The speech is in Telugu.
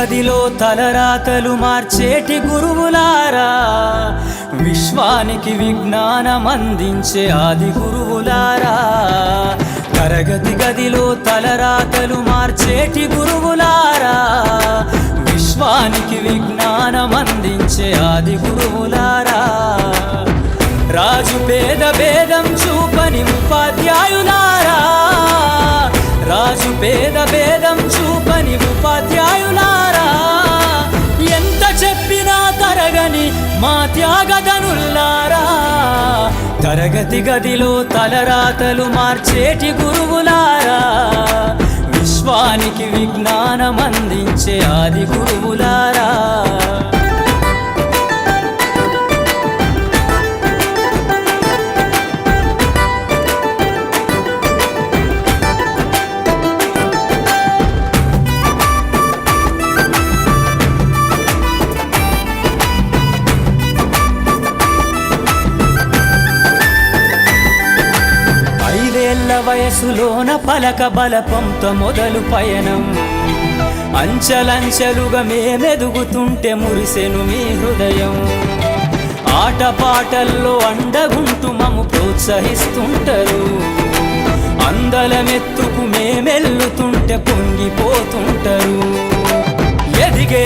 గదిలో తలరాతలు మార్చేటి గురువులారా, విశ్వానికి విజ్ఞానం అందించే ఆది గురువులారా. తరగతి గదిలో తలరాతలు మార్చేటి గురువులారా, విశ్వానికి విజ్ఞానం అందించే ఆది గురువులారా. రాజు పేద భేదం చూపని ఉపాధ్యాయులారా, రాజు పేద భేదం చూపని ఉపాధ్యాయులారా. ఎంత చెప్పినా తరగని మా త్యాగధనుల్లారా, తరగతి గదిలో తలరాతలు మార్చేటి గురువులారా, విశ్వానికి విజ్ఞానం అందించే ఆది గురువులారా. వయసులోన పలక బలపంతో మొదలు పయనం, అంచలంచెలుగా మేమెదుగుతుంటే మురిసెను మీ హృదయం. ఆటపాటల్లో అండగుంటూ మము ప్రోత్సహిస్తుంటారు, అందలమెత్తుకు మేమెల్లుతుంటే పొంగిపోతుంటారు. ఎదిగే